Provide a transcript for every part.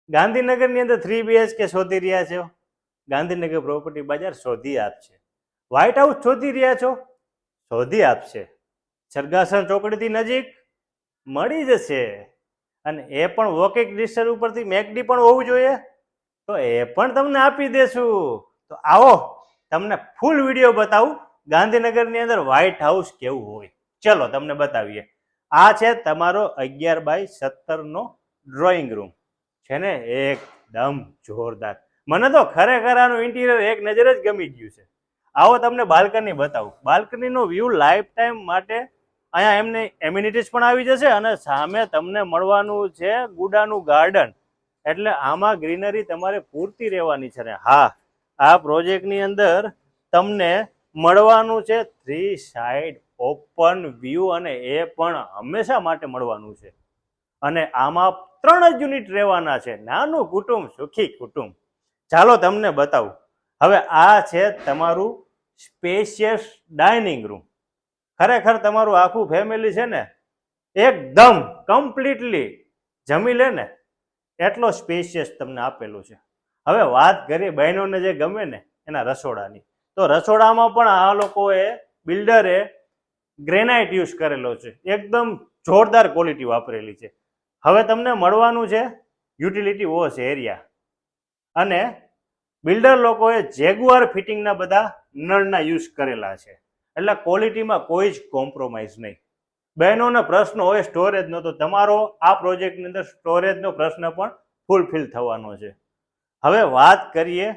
ગાંધીનગરની અંદર 3 BHK શોધી રહ્યા છો? ગાંધીનગર પ્રોપર્ટી બજાર શોધી આપશે. વ્હાઇટ હાઉસ શોધી રહ્યા છો? શોધી આપશે. સરગાસણ ચોકડીથી નજીક મળી જશે. અને એ પણ વોકિંગ ડિસ્ટન્સ ઉપરથી મેકડી પણ હોવું જોઈએ, તો એ પણ તમને આપી દેશું. તો આવો તમને ફૂલ વિડીયો બતાવું ગાંધીનગરની અંદર વ્હાઇટ હાઉસ કેવું હોય. ચલો તમને બતાવીએ. આ છે તમારો 11x17 ડ્રોઈંગ રૂમ છે ને, એકદમ જોરદાર. મને તો ખરેખર આનું ઇન્ટિરિયર એક નજરે જ ગમી ગયું છે. આવો તમને બાલ્કની બતાવું. બાલ્કનીનો વ્યૂ લાઈફ ટાઈમ માટે અહીંયા એમને એમ્યુનિટીઝ પણ આવી જશે અને સામે તમને મળવાનું છે ગુડાનું ગાર્ડન. એટલે આમાં ગ્રીનરી તમારે પૂરતી રહેવાની છે. હા, આ પ્રોજેક્ટની અંદર તમને મળવાનું છે 3 સાઈડ ઓપન વ્યૂ, અને એ પણ હંમેશા માટે મળવાનું છે. અને આમાં 3 જ યુનિટ રહેવાના છે. નાનું કુટુંબ, સુખી કુટુંબ. ચાલો તમને બતાવું. હવે આ છે તમારું સ્પેશિયસ ડાઇનિંગ રૂમ. ખરેખર તમારું આખું ફેમિલી છે ને એકદમ કમ્પ્લીટલી જમી લે ને એટલો સ્પેશિયસ તમને આપેલું છે. હવે વાત કરીએ બહેનોને જે ગમે ને એના રસોડાની, તો રસોડામાં પણ આ લોકોએ બિલ્ડરે ગ્રેનાઇટ યુઝ કરેલો છે. એકદમ જોરદાર ક્વોલિટી વાપરેલી છે. હવે તમને મળવાનું છે યુટિલિટી વોશ એરિયા, અને બિલ્ડર લોકોએ જેગુઆર ફિટિંગના બધા નળના યુઝ કરેલા છે. એટલે ક્વોલિટીમાં કોઈ જ કોમ્પ્રોમાઇઝ નહીં. બહેનોનો પ્રશ્ન હોય સ્ટોરેજનો, તો તમારો આ પ્રોજેક્ટની અંદર સ્ટોરેજનો પ્રશ્ન પણ ફૂલફિલ થવાનો છે. હવે વાત કરીએ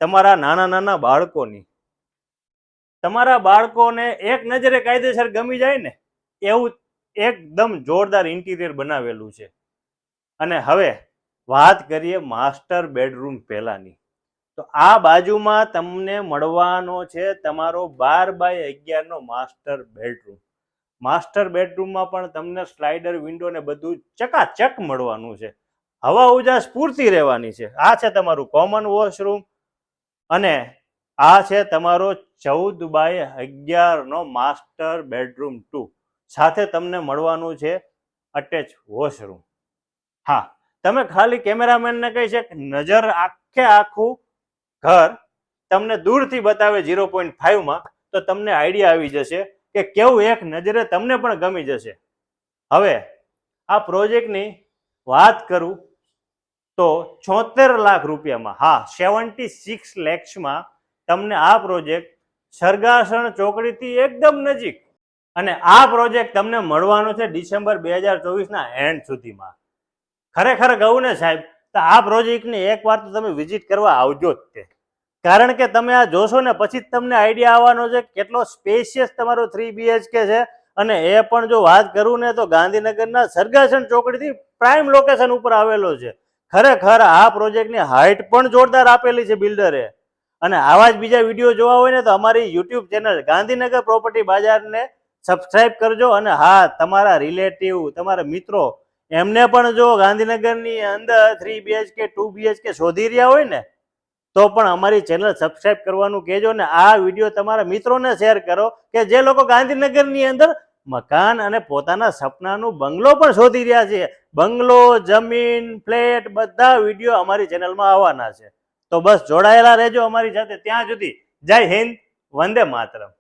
તમારા નાના નાના બાળકોની. તમારા બાળકોને એક નજરે કાયદેસર ગમી જાય ને એવું એકદમ જોરદાર ઇન્ટિરિયર બનાવેલું છે. અને હવે વાત કરીએ માસ્ટર બેડરૂમ પહેલાની, તો આ બાજુમાં તમને મળવાનો છે તમારો 12x11 માસ્ટર બેડરૂમ. માસ્ટર બેડરૂમમાં પણ તમને સ્લાઇડર વિન્ડો ને બધું ચકાચક મળવાનું છે. હવા ઉજાસ પૂરતી રહેવાની છે. આ છે તમારું કોમન વોશરૂમ, અને આ છે તમારો 14x11 માસ્ટર બેડરૂમ 2. સાથે તમને મળવાનું છે અટેચ વોશરૂમ. હા, તમે ખાલી કેમેરામેનને કહી છે નજર આખું ઘર તમને દૂરથી બતાવે 0.5માં, તો તમને આઈડિયા આવી જશે કે કેવું એક નજરે તમને પણ ગમી જશે. હવે આ પ્રોજેક્ટની વાત કરું તો 76 લાખ રૂપિયામાં, હા 76 lakhsમાં તમને આ પ્રોજેક્ટ સરગાસણ ચોકડીથી એકદમ નજીક, અને આ પ્રોજેક્ટ તમને મળવાનો છે ડિસેમ્બર 2024ના એન્ડ સુધીમાં. ખરેખર કહું ને સાહેબ, તો આ પ્રોજેક્ટને એકવાર તો તમે વિઝિટ કરવા આવજો જ તે. કારણ કે તમે આ જોશો ને પછી જ તમને આઈડિયા આવવાનો છે કેટલો સ્પેશિયસ તમારો 3 BHK છે. અને એ પણ જો વાત કરું ને તો ગાંધીનગરના સરગાસણ ચોકડીથી પ્રાઇમ લોકેશન ઉપર આવેલો છે. ખરેખર આ પ્રોજેક્ટની હાઇટ પણ જોરદાર આપેલી છે બિલ્ડરે. અને આવા જ બીજા વિડીયો જોવા હોય ને તો અમારી યુટ્યુબ ચેનલ ગાંધીનગર પ્રોપર્ટી બજારને સબસ્ક્રાઇબ કરજો. અને હા, તમારા રિલેટિવ, તમારા મિત્રો એમને પણ જો ગાંધીનગરની અંદર 3 BHK 2 BHK શોધી રહ્યા હોય ને તો પણ અમારી ચેનલ સબસ્ક્રાઇબ કરવાનું કહેજો. ને આ વિડીયો તમારા મિત્રોને શેર કરો કે જે લોકો ગાંધીનગરની અંદર મકાન અને પોતાના સપનાનું બંગલો પણ શોધી રહ્યા છે. બંગલો, જમીન, ફ્લેટ બધા વિડીયો અમારી ચેનલમાં આવવાના છે. તો બસ જોડાયેલા રહેજો અમારી સાથે. ત્યાં સુધી જય હિન્દ, વંદે માતરમ.